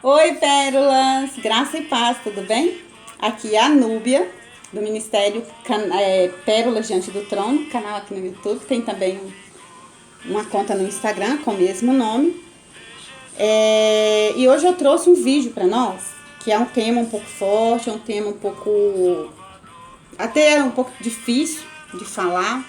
Oi, Pérolas! Graça e paz, tudo bem? Aqui é a Núbia, do Ministério Pérolas Diante do Trono, canal aqui no YouTube. Tem também uma conta no Instagram com o mesmo nome. E hoje eu trouxe um vídeo para nós, que é um tema um pouco forte, é um tema um pouco... até um pouco difícil de falar,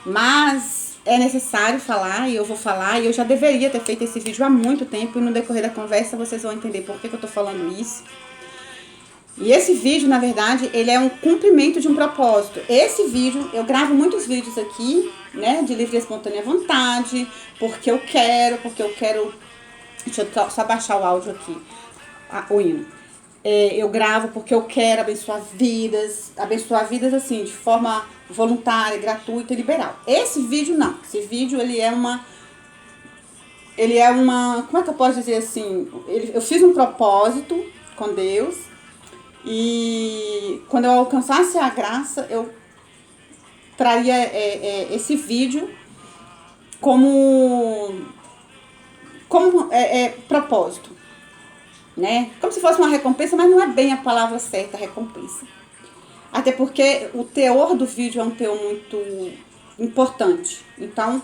mas é necessário falar e eu vou falar, e eu já deveria ter feito esse vídeo há muito tempo, e no decorrer da conversa vocês vão entender por que eu tô falando isso. E esse vídeo, na verdade, ele é um cumprimento de um propósito. Esse vídeo, eu gravo muitos vídeos aqui, né, de livre e espontânea vontade, porque eu quero... Deixa eu só baixar o áudio aqui, o hino. Eu gravo porque eu quero abençoar vidas assim, de forma voluntária, gratuita e liberal. Esse vídeo não. Esse vídeo, ele é uma, como é que eu posso dizer assim? Eu fiz um propósito com Deus, e quando eu alcançasse a graça, eu traria esse vídeo como propósito, né? Como se fosse uma recompensa, mas não é bem a palavra certa, recompensa. Até porque o teor do vídeo é um teor muito importante. Então,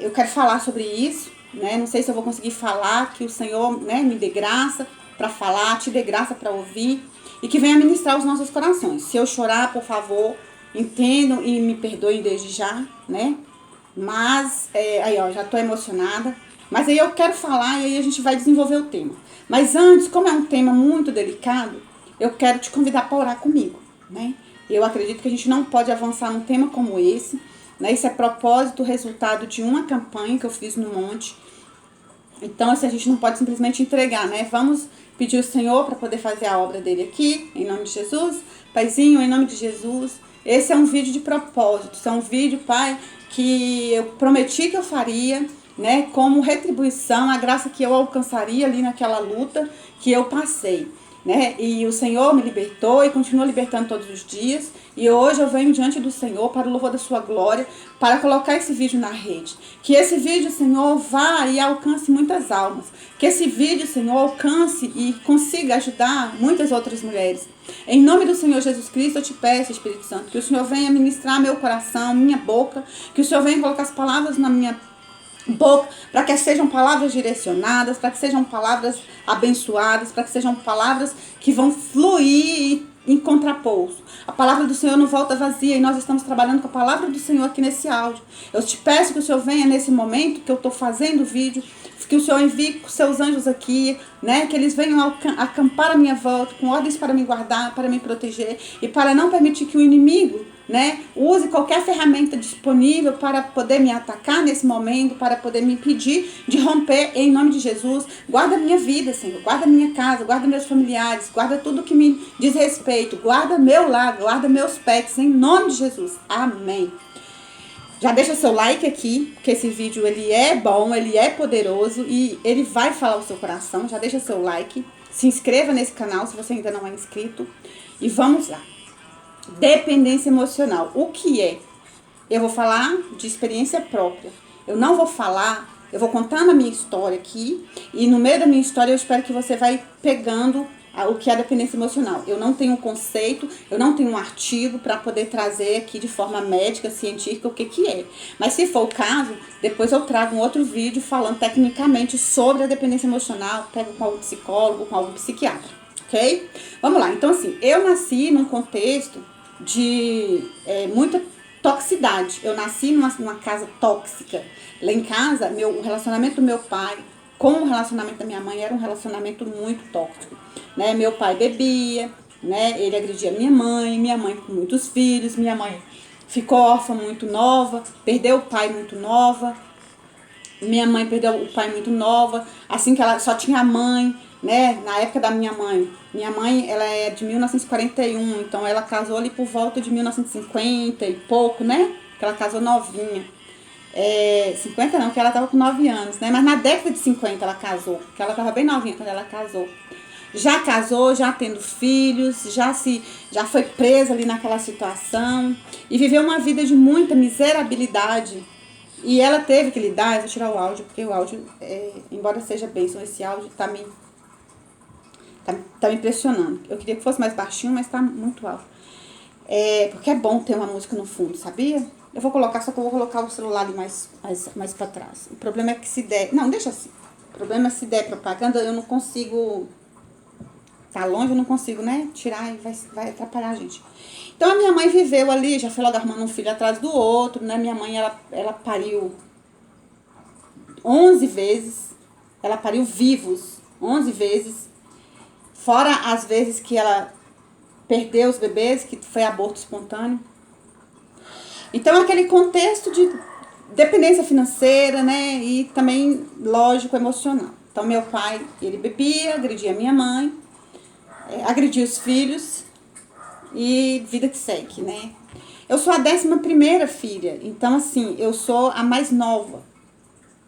eu quero falar sobre isso, né? Não sei se eu vou conseguir falar, que o Senhor, né, me dê graça para falar, te dê graça para ouvir, e que venha ministrar os nossos corações. Se eu chorar, por favor, entendam e me perdoem desde já, né? Mas, aí ó, já tô emocionada. Mas aí eu quero falar e aí a gente vai desenvolver o tema. Mas antes, como é um tema muito delicado, eu quero te convidar para orar comigo, né? Eu acredito que a gente não pode avançar num tema como esse, né? Isso é propósito, resultado de uma campanha que eu fiz no Monte. Então, assim, a gente não pode simplesmente entregar, né? Vamos pedir ao Senhor para poder fazer a obra dele aqui, em nome de Jesus. Paizinho, em nome de Jesus. Esse é um vídeo de propósito, esse é um vídeo, Pai, que eu prometi que eu faria, né? Como retribuição, a graça que eu alcançaria ali naquela luta que eu passei, né? E o Senhor me libertou e continua libertando todos os dias. E hoje eu venho diante do Senhor para o louvor da sua glória, para colocar esse vídeo na rede. Que esse vídeo, Senhor, vá e alcance muitas almas. Que esse vídeo, Senhor, alcance e consiga ajudar muitas outras mulheres. Em nome do Senhor Jesus Cristo, eu te peço, Espírito Santo, que o Senhor venha ministrar meu coração, minha boca, que o Senhor venha colocar as palavras na minha boca, para que sejam palavras direcionadas, para que sejam palavras abençoadas, para que sejam palavras que vão fluir em contrapouso. A palavra do Senhor não volta vazia, e nós estamos trabalhando com a palavra do Senhor aqui nesse áudio. Eu te peço que o Senhor venha nesse momento que eu estou fazendo o vídeo, que o Senhor envie seus anjos aqui, né? Que eles venham acampar à minha volta, com ordens para me guardar, para me proteger, e para não permitir que o inimigo, né, use qualquer ferramenta disponível para poder me atacar nesse momento, para poder me impedir de romper, em nome de Jesus. Guarda a minha vida, Senhor, guarda a minha casa, guarda meus familiares, guarda tudo que me diz respeito, guarda meu lar, guarda meus pets, em nome de Jesus. Amém. Já deixa seu like aqui, porque esse vídeo ele é bom, ele é poderoso e ele vai falar o seu coração. Já deixa seu like, se inscreva nesse canal se você ainda não é inscrito, e vamos lá. Dependência emocional. O que é? Eu vou falar de experiência própria. Eu não vou falar, eu vou contar na minha história aqui, e no meio da minha história eu espero que você vai pegando o que é dependência emocional. Eu não tenho um conceito, eu não tenho um artigo para poder trazer aqui de forma médica, científica, o que é. Mas se for o caso, depois eu trago um outro vídeo falando tecnicamente sobre a dependência emocional, pego com algum psicólogo, com algum psiquiatra, ok? Vamos lá, então assim, eu nasci num contexto de muita toxicidade. Eu nasci numa casa tóxica. Lá em casa, o relacionamento do meu pai com o relacionamento da minha mãe era um relacionamento muito tóxico, né? Meu pai bebia, né? Ele agredia minha mãe com muitos filhos, minha mãe ficou órfã muito nova, perdeu o pai muito nova, minha mãe perdeu o pai muito nova, assim que ela só tinha a mãe, né? Na época da minha mãe ela é de 1941, então ela casou ali por volta de 1950 e pouco, né? Que ela casou novinha. 50 não, porque ela tava com 9 anos, né? Mas na década de 50 ela casou, porque ela tava bem novinha quando ela casou. Já casou, já tendo filhos, já foi presa ali naquela situação e viveu uma vida de muita miserabilidade, E ela teve que lidar, eu vou tirar o áudio, porque o áudio, embora seja bênção, esse áudio tá me impressionando. Eu queria que fosse mais baixinho, mas tá muito alto. Porque é bom ter uma música no fundo, sabia? Eu vou colocar, só que eu vou colocar o celular ali mais pra trás. O problema é que se der... Não, deixa assim. O problema é que se der propaganda, eu não consigo... Tá longe, eu não consigo, né? Tirar e vai atrapalhar a gente. Então, a minha mãe viveu ali, já foi logo arrumando um filho atrás do outro, né? Minha mãe, ela pariu 11 vezes. Ela pariu vivos 11 vezes. Fora as vezes que ela perdeu os bebês, que foi aborto espontâneo. Então, aquele contexto de dependência financeira, né? E também, lógico, emocional. Então, meu pai, ele bebia, agredia minha mãe, agredia os filhos e vida que segue, né? Eu sou a 11ª filha, então, assim, eu sou a mais nova,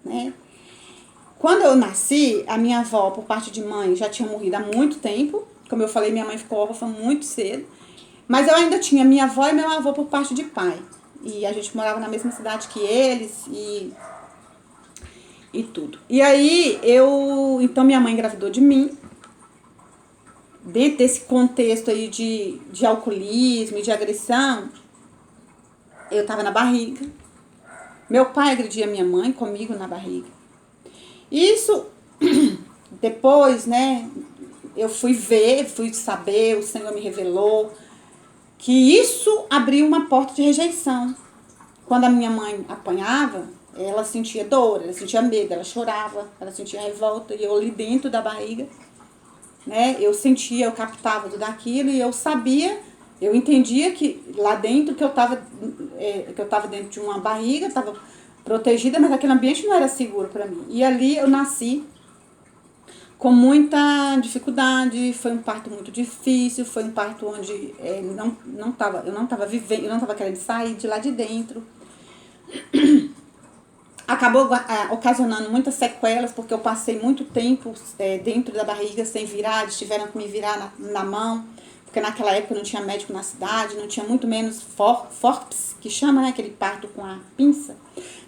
né? Quando eu nasci, a minha avó, por parte de mãe, já tinha morrido há muito tempo. Como eu falei, minha mãe ficou órfã muito cedo. Mas eu ainda tinha minha avó e meu avô por parte de pai. E a gente morava na mesma cidade que eles e tudo. E aí, então minha mãe engravidou de mim. Dentro desse contexto aí de alcoolismo e de agressão, eu tava na barriga. Meu pai agredia minha mãe comigo na barriga. Isso, depois, né, eu fui saber, o Senhor me revelou que isso abriu uma porta de rejeição. Quando a minha mãe apanhava, ela sentia dor, ela sentia medo, ela chorava, ela sentia revolta, e eu ali dentro da barriga, né, eu sentia, eu captava tudo aquilo, e eu sabia, eu entendia que lá dentro que eu tava dentro de uma barriga, estava protegida, mas aquele ambiente não era seguro para mim. E ali eu nasci com muita dificuldade, foi um parto muito difícil, foi um parto onde eu não estava vivendo, eu não estava querendo sair de lá de dentro. Acabou ocasionando muitas sequelas, porque eu passei muito tempo dentro da barriga sem virar, eles tiveram que me virar na mão, porque naquela época não tinha médico na cidade, não tinha muito menos forceps, que chama, né, aquele parto com a pinça.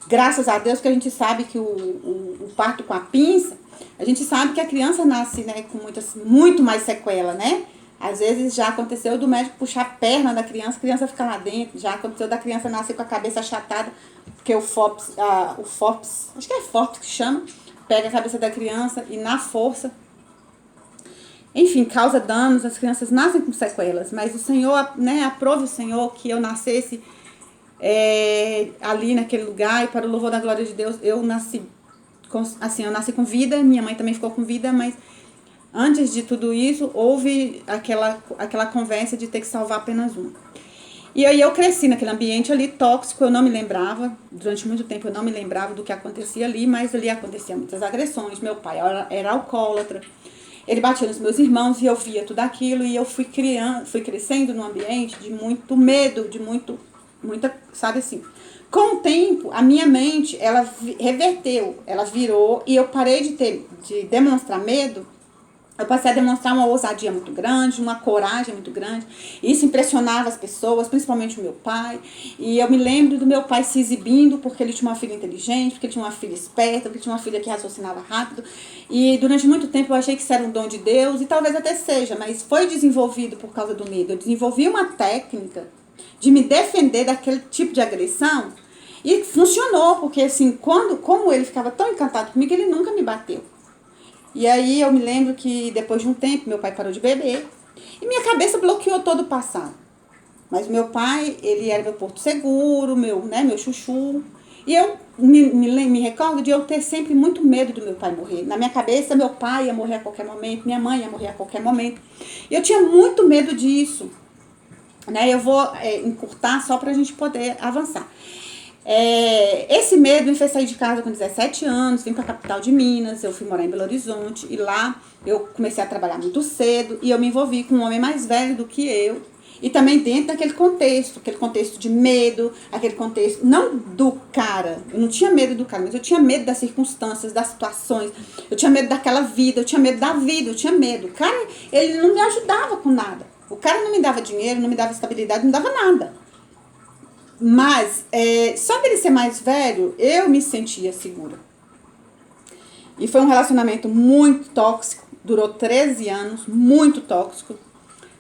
Graças a Deus que a gente sabe que o parto com a pinça, a gente sabe que a criança nasce, né, com muito mais sequela, né? Às vezes já aconteceu do médico puxar a perna da criança, a criança fica lá dentro. Já aconteceu da criança nascer com a cabeça achatada, porque o forceps, acho que é forceps que chama, pega a cabeça da criança e na força, enfim, causa danos, as crianças nascem com sequelas. Mas o Senhor, né, aprove o Senhor que eu nascesse ali naquele lugar, e para o louvor da glória de Deus, eu nasci com vida, minha mãe também ficou com vida, mas antes de tudo isso, houve aquela conversa de ter que salvar apenas um. E aí eu cresci naquele ambiente ali tóxico, eu não me lembrava, durante muito tempo eu não me lembrava do que acontecia ali, mas ali acontecia muitas agressões, meu pai era alcoólatra, ele batia nos meus irmãos e eu via tudo aquilo, e eu fui crescendo num ambiente de muito medo, sabe assim. Com o tempo, a minha mente, ela reverteu, ela virou, e eu parei de demonstrar medo. Eu passei a demonstrar uma ousadia muito grande, uma coragem muito grande. Isso impressionava as pessoas, principalmente o meu pai. E eu me lembro do meu pai se exibindo porque ele tinha uma filha inteligente, porque ele tinha uma filha esperta, porque ele tinha uma filha que raciocinava rápido. E durante muito tempo eu achei que isso era um dom de Deus, e talvez até seja, mas foi desenvolvido por causa do medo. Eu desenvolvi uma técnica de me defender daquele tipo de agressão, e funcionou, porque assim, como ele ficava tão encantado comigo, ele nunca me bateu. E aí eu me lembro que depois de um tempo, meu pai parou de beber, e minha cabeça bloqueou todo o passado. Mas meu pai, ele era meu porto seguro, meu chuchu. E eu me recordo de eu ter sempre muito medo do meu pai morrer. Na minha cabeça, meu pai ia morrer a qualquer momento, minha mãe ia morrer a qualquer momento. E eu tinha muito medo disso. Né? Eu vou encurtar só para a gente poder avançar. Esse medo me fez sair de casa com 17 anos, vim para a capital de Minas, eu fui morar em Belo Horizonte, e lá eu comecei a trabalhar muito cedo, e eu me envolvi com um homem mais velho do que eu, e também dentro daquele contexto, aquele contexto de medo, aquele contexto, não do cara, eu não tinha medo do cara, mas eu tinha medo das circunstâncias, das situações, eu tinha medo daquela vida, eu tinha medo da vida, eu tinha medo. O cara, ele não me ajudava com nada, o cara não me dava dinheiro, não me dava estabilidade, não me dava nada. Mas, só dele ser mais velho, eu me sentia segura. E foi um relacionamento muito tóxico, durou 13 anos, muito tóxico.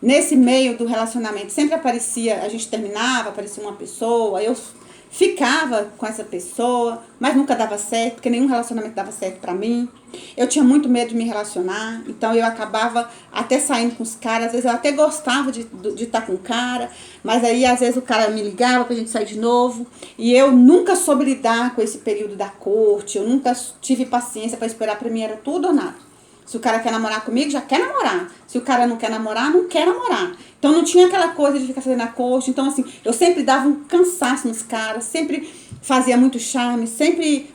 Nesse meio do relacionamento sempre aparecia, a gente terminava, aparecia uma pessoa, eu ficava com essa pessoa, mas nunca dava certo, porque nenhum relacionamento dava certo pra mim. Eu tinha muito medo de me relacionar, então eu acabava até saindo com os caras, às vezes eu até gostava de estar com o cara, mas aí às vezes o cara me ligava pra gente sair de novo, e eu nunca soube lidar com esse período da corte, eu nunca tive paciência pra esperar, pra mim era tudo ou nada. Se o cara quer namorar comigo, já quer namorar. Se o cara não quer namorar, não quer namorar. Então não tinha aquela coisa de ficar fazendo a corte. Então, assim, eu sempre dava um cansaço nos caras, sempre fazia muito charme, sempre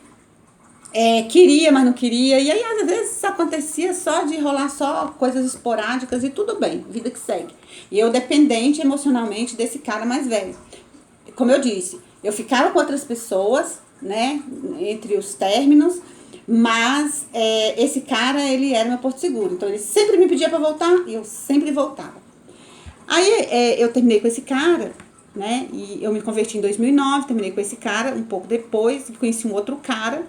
queria, mas não queria. E aí, às vezes, acontecia só de rolar só coisas esporádicas e tudo bem, vida que segue. E eu dependente emocionalmente desse cara mais velho. Como eu disse, eu ficava com outras pessoas, né, entre os términos, mas esse cara, ele era meu porto seguro. Então, ele sempre me pedia pra voltar e eu sempre voltava. Aí, eu terminei com esse cara, né? E eu me converti em 2009, terminei com esse cara um pouco depois, conheci um outro cara.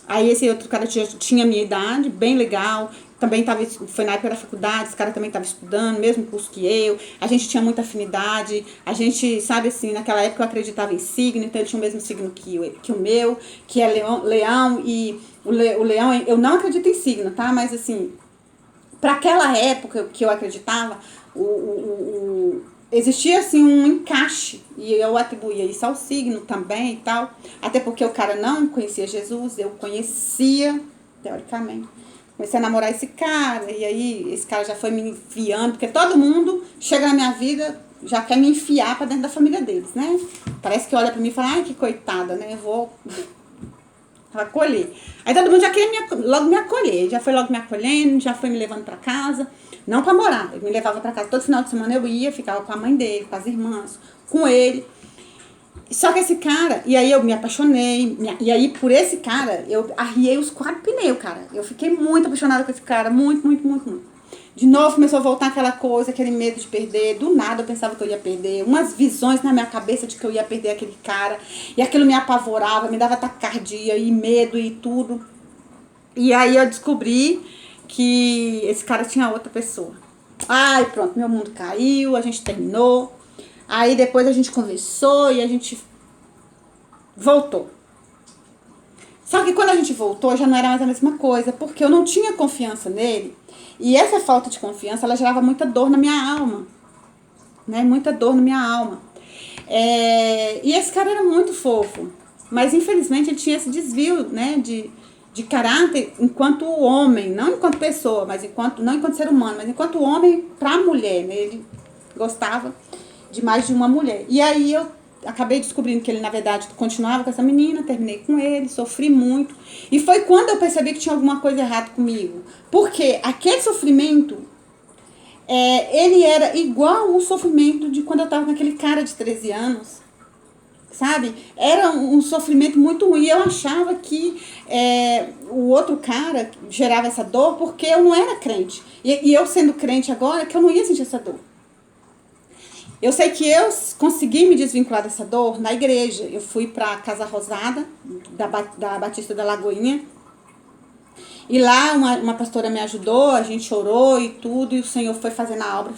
Aí, esse outro cara tinha a minha idade, bem legal. Também foi na época da faculdade, esse cara também estava estudando, mesmo curso que eu. A gente tinha muita afinidade. A gente, sabe assim, naquela época eu acreditava em signo, então ele tinha o mesmo signo que o meu, que é leão. E o leão, eu não acredito em signo, tá? Mas assim, para aquela época que eu acreditava, existia assim um encaixe e eu atribuía isso ao signo também e tal, até porque o cara não conhecia Jesus, eu conhecia teoricamente. Comecei a namorar esse cara e aí esse cara já foi me enfiando, porque todo mundo chega na minha vida já quer me enfiar para dentro da família deles, né? Parece que olha para mim e fala, ai que coitada, né? Eu vou acolher. Aí todo mundo já queria logo me acolher, já foi logo me acolhendo, já foi me levando para casa, não para morar, ele me levava para casa todo final de semana, eu ia, ficava com a mãe dele, com as irmãs, com ele. Só que esse cara, e aí eu me apaixonei, e aí por esse cara, eu arriei os 4 pneus, cara. Eu fiquei muito apaixonada com esse cara, muito, muito, muito, muito. De novo começou a voltar aquela coisa, aquele medo de perder. Do nada eu pensava que eu ia perder. Umas visões na minha cabeça de que eu ia perder aquele cara. E aquilo me apavorava, me dava taquicardia e medo e tudo. E aí eu descobri que esse cara tinha outra pessoa. Ai, pronto, meu mundo caiu, a gente terminou. Aí depois a gente conversou e a gente voltou. Só que quando a gente voltou já não era mais a mesma coisa, porque eu não tinha confiança nele. E essa falta de confiança, ela gerava muita dor na minha alma. Né? Muita dor na minha alma. E esse cara era muito fofo. Mas infelizmente ele tinha esse desvio, né, de caráter enquanto homem, não enquanto pessoa, mas não enquanto ser humano, mas enquanto homem para mulher, né? Ele gostava de mais de uma mulher. E aí eu acabei descobrindo que ele, na verdade, continuava com essa menina, terminei com ele, sofri muito. E foi quando eu percebi que tinha alguma coisa errada comigo. Porque aquele sofrimento, ele era igual o sofrimento de quando eu estava com aquele cara de 13 anos. Sabe? Era um sofrimento muito ruim. Eu achava que o outro cara gerava essa dor porque eu não era crente. E eu sendo crente agora, que eu não ia sentir essa dor. Eu sei que eu consegui me desvincular dessa dor na igreja. Eu fui para a Casa Rosada, da Batista da Lagoinha. E lá uma pastora me ajudou, a gente orou e tudo. E o Senhor foi fazendo a obra,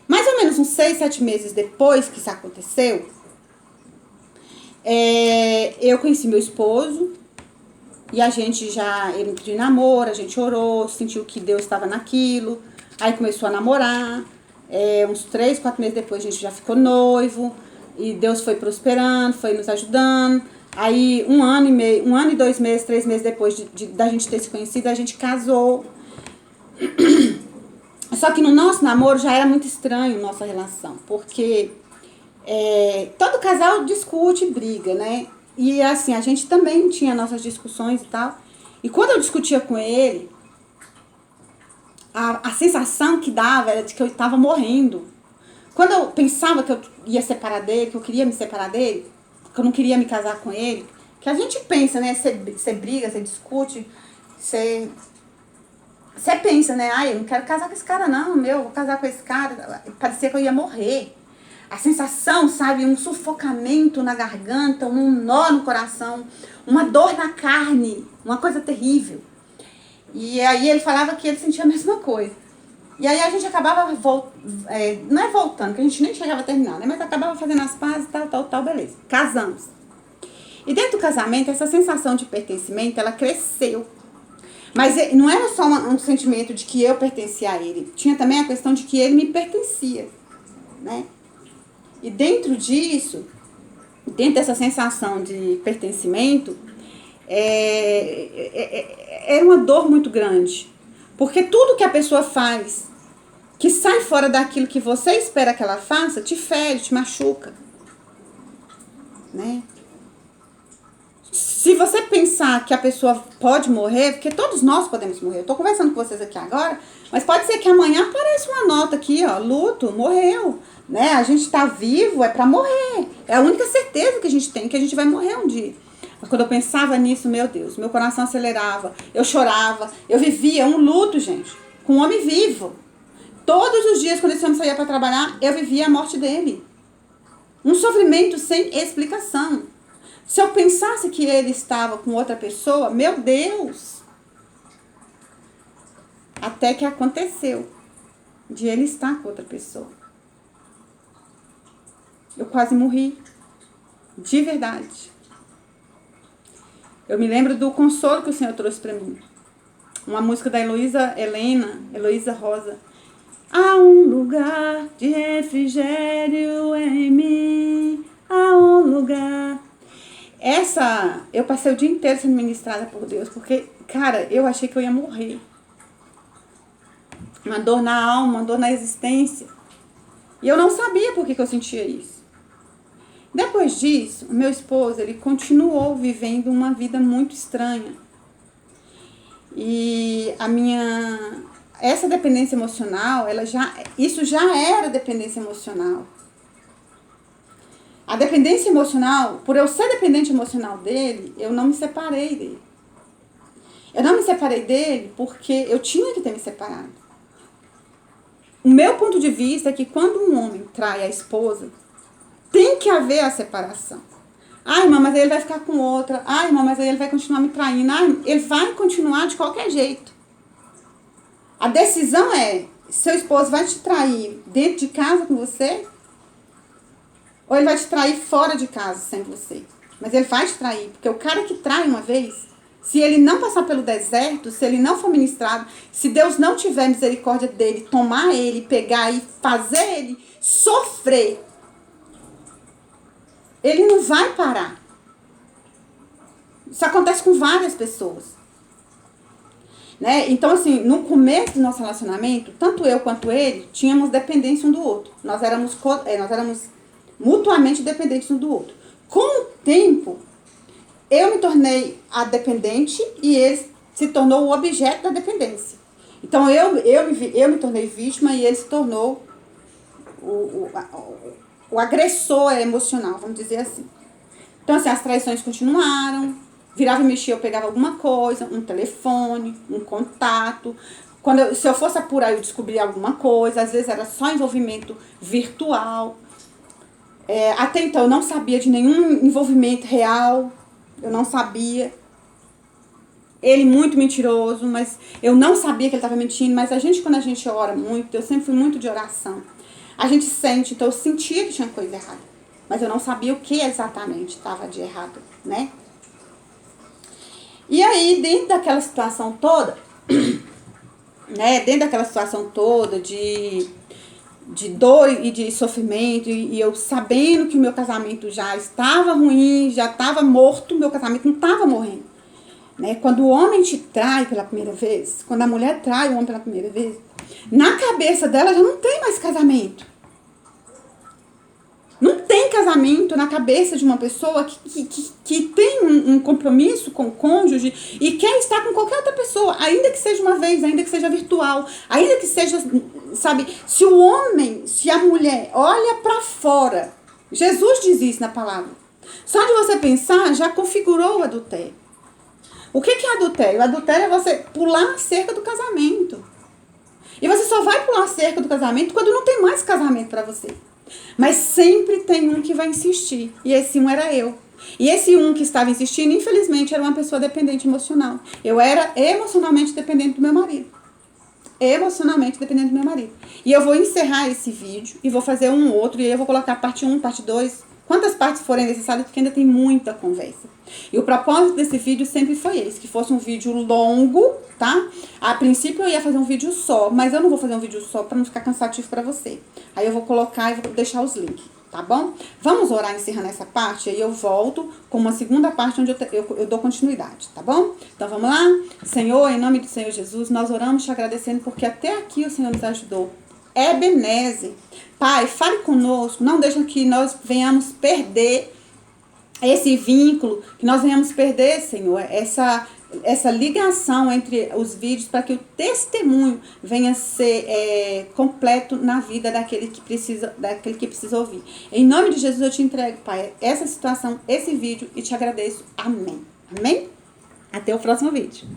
Mais ou menos uns 6, 7 meses depois que isso aconteceu, eu conheci meu esposo. E a gente ele me pediu namoro, a gente orou, sentiu que Deus estava naquilo. Aí começou a namorar. Uns 3, 4 meses depois a gente já ficou noivo. E Deus foi prosperando, foi nos ajudando. Aí 1 ano e meio, 1 ano e 2 meses, 3 meses depois da gente ter se conhecido, a gente casou. Só que no nosso namoro já era muito estranho nossa relação. Porque todo casal discute e briga, né? E assim, a gente também tinha nossas discussões e tal. E quando eu discutia com ele, a sensação que dava era de que eu estava morrendo. Quando eu pensava que eu ia separar dele, que eu queria me separar dele, que eu não queria me casar com ele, que a gente pensa, né? Você briga, você discute, você pensa, né? Ai, eu não quero casar com esse cara não, vou casar com esse cara. Parecia que eu ia morrer. A sensação, sabe, um sufocamento na garganta, um nó no coração, uma dor na carne, uma coisa terrível. E aí ele falava que ele sentia a mesma coisa. E aí a gente acabava, não é voltando, que a gente nem chegava a terminar, né? Mas acabava fazendo as pazes, tal, beleza. Casamos. E dentro do casamento, essa sensação de pertencimento, ela cresceu. Mas não era só um sentimento de que eu pertencia a ele. Tinha também a questão de que ele me pertencia, né? E dentro disso, dentro dessa sensação de pertencimento, era uma dor muito grande. Porque tudo que a pessoa faz, que sai fora daquilo que você espera que ela faça, te fere, te machuca, né? Se você pensar que a pessoa pode morrer, porque todos nós podemos morrer. Eu tô conversando com vocês aqui agora, mas pode ser que amanhã apareça uma nota aqui, ó, luto, morreu, né? A gente tá vivo é pra morrer. É a única certeza que a gente tem, que a gente vai morrer um dia. Mas quando eu pensava nisso, meu Deus, meu coração acelerava, eu chorava, eu vivia um luto, gente, com um homem vivo. Todos os dias, quando esse homem saía para trabalhar, eu vivia a morte dele. Um sofrimento sem explicação. Se eu pensasse que ele estava com outra pessoa, meu Deus! Até que aconteceu de ele estar com outra pessoa. Eu quase morri. De verdade. Eu me lembro do consolo que o Senhor trouxe para mim. Uma música da Heloísa Rosa. Há um lugar de refrigério em mim. Há um lugar. Eu passei o dia inteiro sendo ministrada por Deus, porque, cara, eu achei que eu ia morrer. Uma dor na alma, uma dor na existência. E eu não sabia por que eu sentia isso. Depois disso, o meu esposo, ele continuou vivendo uma vida muito estranha. E essa dependência emocional, isso já era dependência emocional. A dependência emocional, por eu ser dependente emocional dele, eu não me separei dele. Eu não me separei dele porque eu tinha que ter me separado. O meu ponto de vista é que quando um homem trai a esposa, tem que haver a separação. Ai, irmã, mas aí ele vai ficar com outra. Ai, irmã, mas aí ele vai continuar me traindo. Ai, ele vai continuar de qualquer jeito. A decisão é, seu esposo vai te trair dentro de casa com você, ou ele vai te trair fora de casa sem você. Mas ele vai te trair, porque o cara que trai uma vez, se ele não passar pelo deserto, se ele não for ministrado, se Deus não tiver misericórdia dele, tomar ele, pegar e fazer ele sofrer, ele não vai parar. Isso acontece com várias pessoas. Né? Então, assim, no começo do nosso relacionamento, tanto eu quanto ele, tínhamos dependência um do outro. Nós éramos mutuamente dependentes um do outro. Com o tempo, eu me tornei a dependente e ele se tornou o objeto da dependência. Então, eu me tornei vítima e ele se tornou o agressor emocional, vamos dizer assim. Então, assim, as traições continuaram. Virava e mexia, eu pegava alguma coisa, um telefone, um contato. Se eu fosse apurar, eu descobria alguma coisa. Às vezes era só envolvimento virtual. Até então, eu não sabia de nenhum envolvimento real. Eu não sabia. Ele muito mentiroso, mas eu não sabia que ele estava mentindo. Mas quando a gente ora muito, eu sempre fui muito de oração. A gente sente, então eu sentia que tinha coisa errada. Mas eu não sabia o que exatamente estava de errado, né? E aí, dentro daquela situação toda, né? Dentro daquela situação toda de dor e de sofrimento, e eu sabendo que o meu casamento já estava ruim, já estava morto, meu casamento não estava morrendo. Né? Quando o homem te trai pela primeira vez, quando a mulher trai o homem pela primeira vez, na cabeça dela já não tem mais casamento. Não tem casamento na cabeça de uma pessoa que tem um compromisso com o cônjuge e quer estar com qualquer outra pessoa, ainda que seja uma vez, ainda que seja virtual, ainda que seja, sabe, se o homem, se a mulher olha para fora, Jesus diz isso na palavra, só de você pensar já configurou o adultério. O que é adultério? O adultério é você pular a cerca do casamento. E você só vai pular a cerca do casamento quando não tem mais casamento para você. Mas sempre tem um que vai insistir. E esse um era eu. E esse um que estava insistindo, infelizmente, era uma pessoa dependente emocional. Eu era emocionalmente dependente do meu marido. Emocionalmente dependente do meu marido. E eu vou encerrar esse vídeo e vou fazer um outro. E aí eu vou colocar parte 1, parte 2. Quantas partes forem necessárias, porque ainda tem muita conversa. E o propósito desse vídeo sempre foi esse, que fosse um vídeo longo, tá? A princípio eu ia fazer um vídeo só, mas eu não vou fazer um vídeo só para não ficar cansativo para você. Aí eu vou colocar e vou deixar os links, tá bom? Vamos orar encerrando essa parte, aí eu volto com uma segunda parte onde eu dou continuidade, tá bom? Então vamos lá? Senhor, em nome do Senhor Jesus, nós oramos te agradecendo porque até aqui o Senhor nos ajudou. Ebenezer. Pai, fale conosco, não deixa que nós venhamos perder esse vínculo, que nós venhamos perder, Senhor, essa ligação entre os vídeos, para que o testemunho venha ser completo na vida daquele que precisa ouvir. Em nome de Jesus eu te entrego, Pai, essa situação, esse vídeo, e te agradeço. Amém. Amém? Até o próximo vídeo.